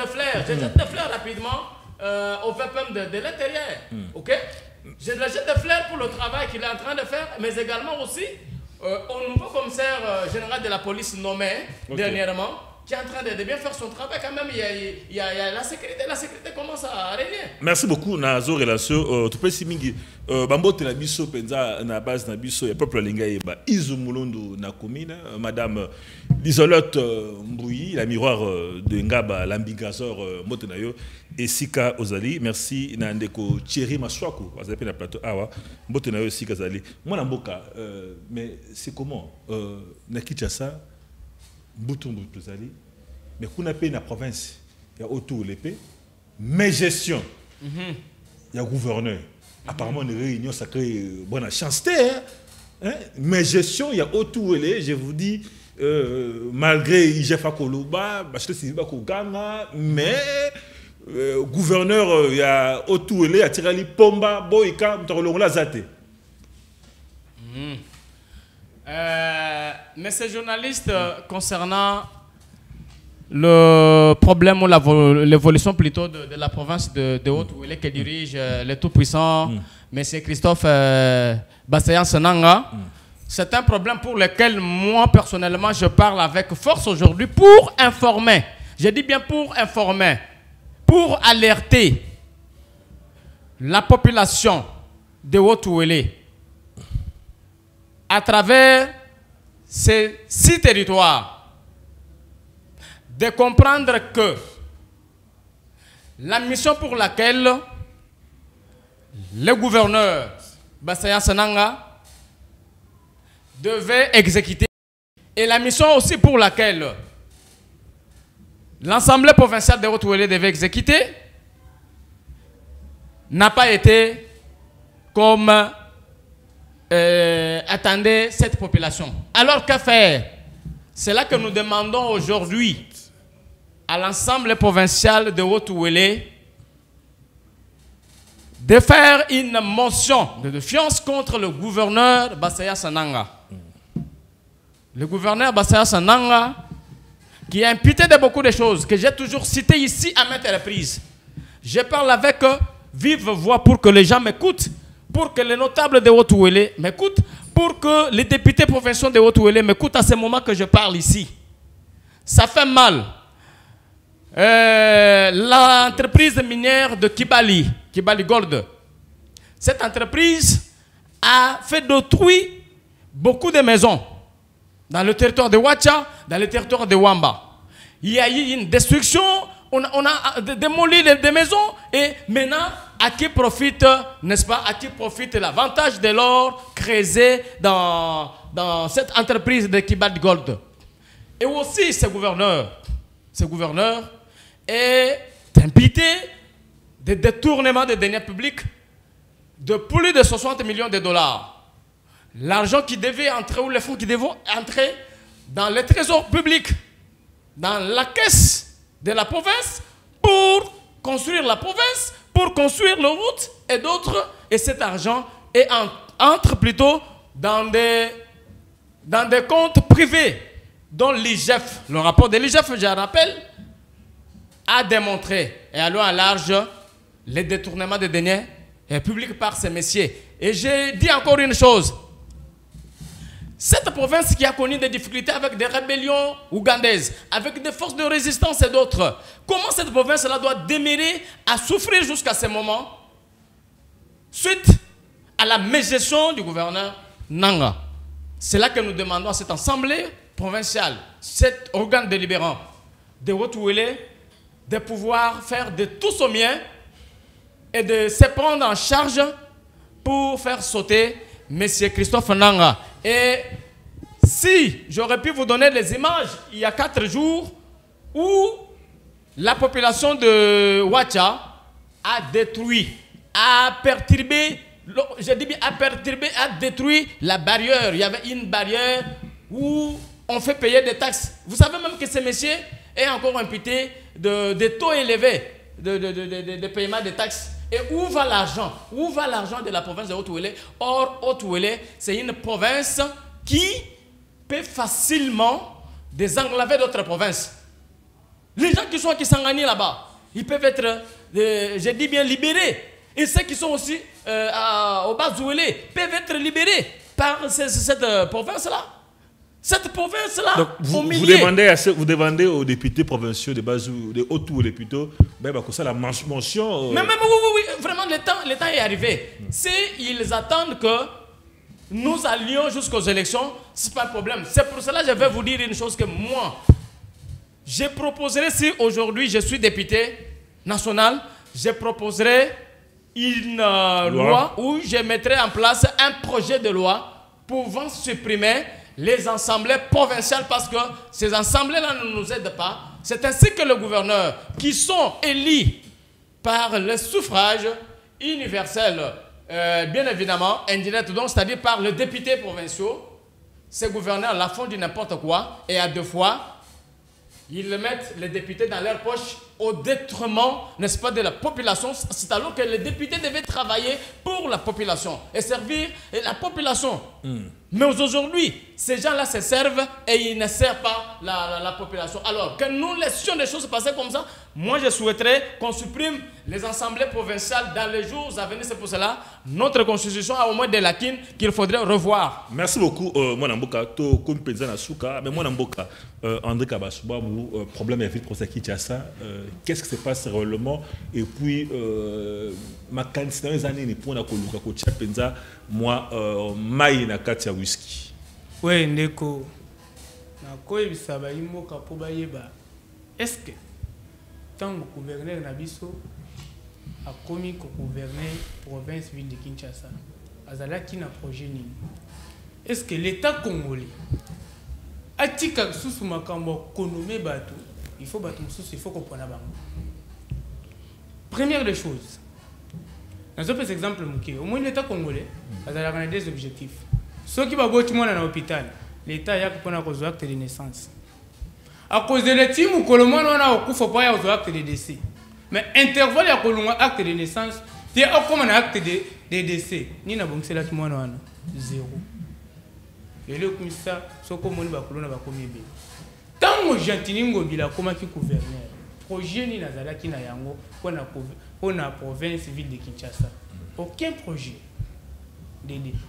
de fleurs rapidement au VPM de l'intérieur. Ok? Je le jette de fleurs pour le travail qu'il est en train de faire, mais également aussi au nouveau commissaire général de la police nommé dernièrement, qui est en train de bien faire son travail quand même. Il y a la sécurité commence à régner. Merci beaucoup Nazo relation tu peux simingi bambote na biso penza na base na biso ya peuple linga yeba Izu Mulundu na commune madame Lisolotte Mbouyi la miroir de Ngaba l'ambigazor mbote na yo esika ozali merci na ndeko Thierry Maswako azali na plateau awa mbote na yo esika zali mwana mboka mais c'est comment na Kinshasa Boutumbu Tozali, mais qu'on a payé dans la province, il y a autour l'épée, mais gestion, il y a gouverneur. Apparemment, une réunion sacrée, bonne chance, mais gestion, il y a autour les, je vous dis, malgré Ijefa Koluba, mais gouverneur, il y a autour les, il y a Tirali Pomba, Boïka, Mtorolonga Zate. Mais ces journalistes, concernant le problème ou l'évolution plutôt de la province de Haute-Ouélé que dirige le tout-puissant M. Christophe Bassayan Senanga, c'est un problème pour lequel moi personnellement je parle avec force aujourd'hui pour informer. Je dis bien pour informer, pour alerter la population de Haute-Ouélé à travers ces 6 territoires, de comprendre que la mission pour laquelle le gouverneur Bassayan Senanga devait exécuter et la mission aussi pour laquelle l'Assemblée provinciale de Haute-Ouélé devait exécuter n'a pas été comme attendait cette population. Alors que faire? C'est là que nous demandons aujourd'hui à l'Assemblée provinciale de Haute-Ouélé de faire une motion de défiance contre le gouverneur Bassayan Senanga. Le gouverneur Bassayan Senanga qui est imputé de beaucoup de choses que j'ai toujours citées ici à maintes reprises. Je parle avec vive voix pour que les gens m'écoutent, pour que les notables de Haute-Ouélé m'écoutent, pour que les députés provinciaux de Haute-Ouélé m'écoutent à ce moment que je parle ici. Ça fait mal. L'entreprise minière de Kibali Gold, cette entreprise a fait détruire beaucoup de maisons dans le territoire de Ouacha, dans le territoire de Wamba. Il y a eu une destruction, on a démoli des maisons et maintenant, à qui profite, n'est-ce pas, à qui profite l'avantage de l'or creusé dans cette entreprise de Kibali Gold. Et aussi, ce gouverneur est imputé de détournement de deniers publics de plus de 60 millions de dollars. L'argent qui devait entrer, ou les fonds qui devaient entrer dans le trésor public, dans la caisse de la province, pour construire la province, pour construire les routes et d'autres. Et cet argent entre plutôt dans des comptes privés, dont l'IGF, le rapport de l'IGF, je rappelle, a démontré, et à loin large, les détournements de deniers publics par ces messieurs. Et j'ai dit encore une chose. Cette province qui a connu des difficultés avec des rébellions ougandaises, avec des forces de résistance et d'autres, comment cette province-là doit demeurer à souffrir jusqu'à ce moment suite à la mégestion du gouverneur Nanga? C'est là que nous demandons à cette assemblée provincial, cet organe délibérant de Haute-Ouélé, de pouvoir faire de tout son mien et de se prendre en charge pour faire sauter M. Christophe Nanga. Et si j'aurais pu vous donner les images, il y a 4 jours, où la population de Ouacha a détruit, a perturbé, je dis bien a perturbé, a détruit la barrière. Il y avait une barrière où on fait payer des taxes. Vous savez même que ce monsieur est encore imputé de taux élevés de paiement des taxes. Et où va l'argent? Où va l'argent de la province de Haute-Ouélé? Or, Haute-Ouélé, c'est une province qui peut facilement désenclaver d'autres provinces. Les gens qui sont à Kisangani là-bas, ils peuvent être, je dis bien, libérés. Et ceux qui sont aussi au Bas-Ouélé peuvent être libérés par cette province-là. Cette province-là, vous demandez aux députés provinciaux de Bazou, de Haute-Ouélé plutôt, ça la mention. Mais oui, vraiment, le temps est arrivé. S'ils attendent que nous allions jusqu'aux élections, ce n'est pas un problème. C'est pour cela que je vais vous dire une chose que moi, je proposerai, si aujourd'hui je suis député national, je proposerai une loi où je mettrai en place un projet de loi pouvant supprimer les assemblées provinciales parce que ces assemblées-là ne nous aident pas. C'est ainsi que les gouverneurs qui sont élus par le suffrage universel, bien évidemment, indirect, donc c'est-à-dire par les députés provinciaux, ces gouverneurs la font du n'importe quoi et à 2 fois, ils mettent les députés dans leur poche au détriment, n'est-ce pas, de la population. C'est alors que les députés devaient travailler pour la population et servir la population. Mais aujourd'hui, ces gens-là se servent et ils ne servent pas la population. Alors que nous laissions des choses passer comme ça, moi je souhaiterais qu'on supprime les assemblées provinciales dans les jours à venir. C'est pour cela notre constitution a au moins des lacunes qu'il faudrait revoir. Merci beaucoup, Mwanamboka. Mais Mwanamboka, André Kabasubabou, problème avec le procès Kinshasa. Qu'est-ce qui se passe réellement? Et puis, ma candidature dans les années, pour moi, maï na katia whisky. Oui, ndeko. Na koyebisa ba imoka po bayeba. Est-ce que tant que gouverneur na biso a commis ko gouverner province ville de Kinshasa, azalaki na projet nini? Est-ce que l'État congolais atika susu makambo konome bato, il faut bato susu, il faut comprendre bango. Première des choses. Dans un exemple, au moins l'État congolais a des objectifs. Ceux qui vont à l'hôpital, l'État a un acte de naissance. À cause de l'étime, on a un acte de décès. Mais intervalle à acte de naissance, il y a un acte de décès. Ni na bonne là zéro. Et le commissaire, ce qu'on m'a dit, tant que j'entends bila comme qui gouverneur, projet ni nazala qui na yango pour la province ville de Kinshasa. Aucun projet.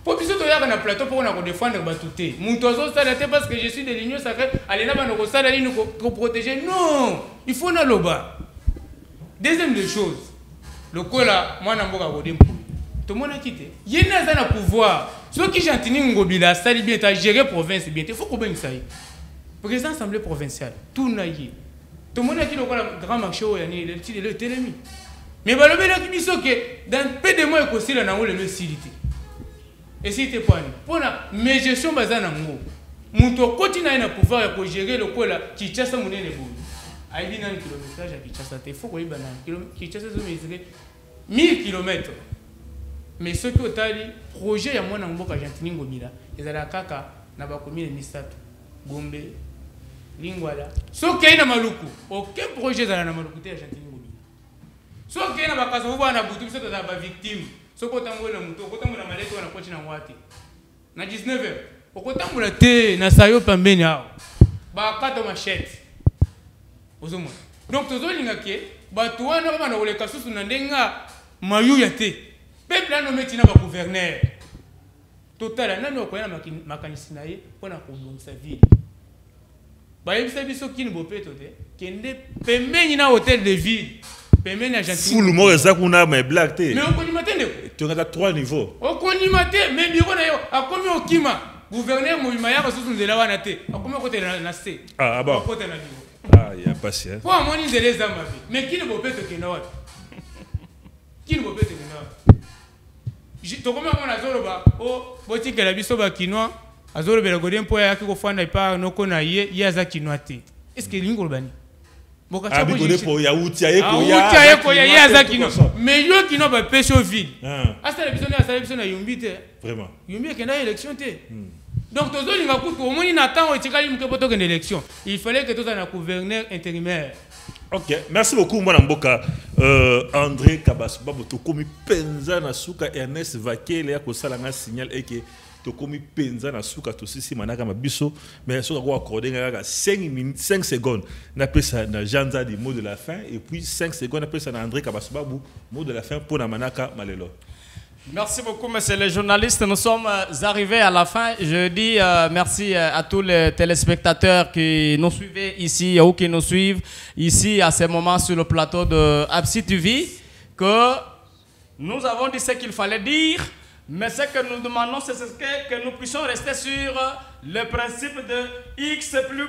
Pour que tu aies un plateau pour défendre Batouté. Mon toiseau, parce que je suis de l'Union sacrée, allez là-bas, nous protéger. Non, il faut na loba. Deuxième des choses, le coup là, moi, je n'ai pas tout le monde a quitté. Il y a un pouvoir. Ceux qui chantent Ngobila, ça dit bien, tu as géré la province, il faut qu'on ait ça. Président de l'Assemblée provinciale, tout n'a pas. Tout le monde a dit le grand marché, le télémi. Mais le bien que dans peu de mois, il y a le même silité. Et si tu es pas pour la mais gestion basée en mots, mon tour continue à pouvoir pour gérer le quoi là qui chasse mon nez beau. Aïe bien un kilométrage à Kinshasa, il faut qu'on y banane. Kinshasa c'est 1000 km. Mais ce qui est allé projet ya mwana mboka Argentine ngobila, ezala kaka na ba commune Misato, Gombe, Lingwala. Ce qui est na maluku, aucun projet ezala na maluku te Argentine ngobila. Ce qui est na ba kaso ba na butu biso ta ba victime. Ce qui est na muto, ko tambola malete wana kochi na ngwate. Na 19h, ko tambola te na sayo pambeni hao. Ba kato machette. Ozomo. Donc tozolinga ke ba tuwana ba na oleka susu na ndenga mayu ya te. Peuple a nommé Tina gouverneur. Total, on a un mécanisme pour sa ville. Il y a des gens qui ne peuvent pas être un hôtel de ville. Fou le mot exact qu'on a, mais blague. Mais on connaît matin. Tu as 3 niveaux. On connaît matin, mais bureau a commis au Kima. gouverneur Moumaya va sous nzela wana te. Akoma côté na C. Ah bon. Côté na niveau. Ah, il y a pas si. Pour moi ni nzela za ma vie. Mais qui ne peut pas te kena wapi? Qui ne peut pas te kena wapi? To koma mona zoloba o botiki la biso ba kinwa azolo bela godien po ya ki ko fanda ipa no kona ye aza kinwa te. Est-ce que lingo bani? Boka ah, chapo pour ya outia ye ko ya ye aza kinwa. Mais yo kinwa ba pêche au vide. Asta la biso na yumbi te. Vraiment. Yumbi kenda élection te. Donc tozo linga kutu au moins na temps etikali mke poto kende élection. Il fallait que tous un gouverneur intérimaire. Ok, merci beaucoup Mwana Mboka. André Kabasuba tokomi penza na suka Ernest Vakele ya kosala nga signal eke tokomi penza na suka tosisi manaka mabiso mais soka ko accorder nga 5 secondes na pesa na Janza di mot de la fin et puis 5 secondes na pesa na André Kabasuba mot de la fin pour na manaka malelo. Merci beaucoup, monsieur le journaliste. Nous sommes arrivés à la fin. Je dis merci à tous les téléspectateurs qui nous suivent ici ou qui nous suivent ici à ce moment sur le plateau de Absi TV. Que nous avons dit ce qu'il fallait dire, mais ce que nous demandons, c'est que nous puissions rester sur le principe de X plus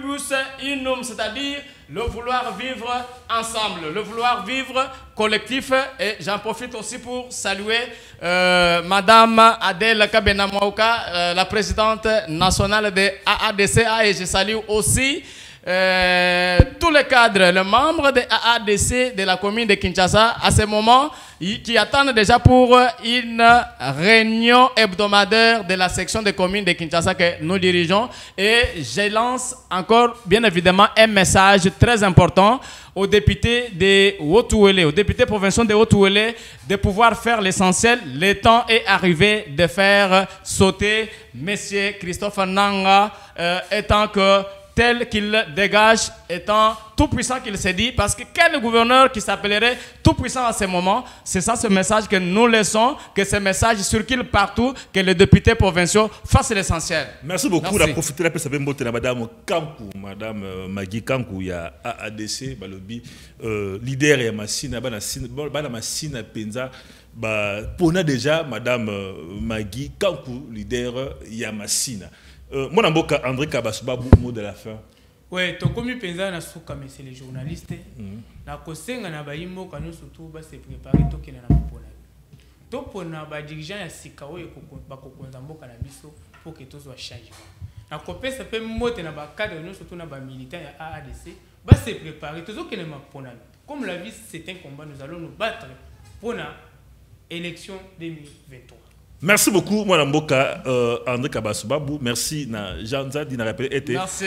unum, c'est-à-dire le vouloir vivre ensemble, le vouloir vivre collectif. Et j'en profite aussi pour saluer Madame Adèle Kabena-Mouaka, la présidente nationale de AADCA, et je salue aussi tous les cadres, les membres de AADC de la commune de Kinshasa à ce moment qui attendent déjà pour une réunion hebdomadaire de la section des communes de Kinshasa que nous dirigeons. Et je lance encore bien évidemment un message très important aux députés de Haut-Ouélé, aux députés provinciaux de Haut-Ouélé, de pouvoir faire l'essentiel. Le temps est arrivé de faire sauter M. Christophe Nanga étant que tel qu'il dégage, étant tout puissant qu'il s'est dit, parce que quel gouverneur qui s'appellerait tout puissant à ce moment, c'est ça ce message que nous laissons, que ce message circule partout, que les députés provinciaux fassent l'essentiel. Merci beaucoup. On a profité de la personne de Madame Kankou, Madame Magui Kankou, il y a AADC, Balobi, leader et Massina, Massina Penza, Pona déjà, Madame Magui Kankou, leader Yamassina. Mon Mboka, André Kabasuba, mot de la fin. Oui, tu comme pensa na souka mais c'est les journalistes. Na kosenga na baimbo kanu surtout ba se préparer to kena na pona. To pona ba dirigeant ya sikawo ba kokonza mboka na biso pour que tout soit changement. Na kopesa pe mote na ba cadre nous surtout na ba militaire ya AADC ba se préparer to kena ma pona. Comme la vie c'est un combat, nous allons nous battre pour la élection 2023. Merci beaucoup, Mwana Mboka, André Kabasuba. Merci na Janza dina rappelé été. Merci,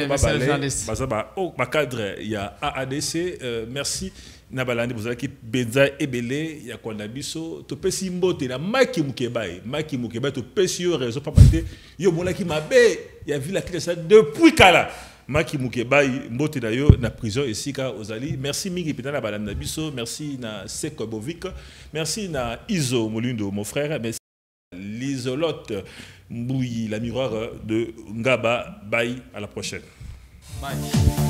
monsieur le journaliste. Oh, ma cadre, il y a AADC. Merci. Nabalandi, vous avez qui Benza Ebele, il y a Kwandabiso. Tu peux si mbote na Maki Mukebai, tu peux si yo réseau pas passer. Yo mola qui m'a bé, il y a vu la clé ça depuis Kala. Maki Mukebai, mbote na yo na prison ici ka Ozali. Merci Mingi Pitana Balanda Biso, merci na Seko Bovik, merci na Izo Molundo mon frère, merci l'isolote Mbouyi, la miroir de Ngaba. Bye, à la prochaine. Bye.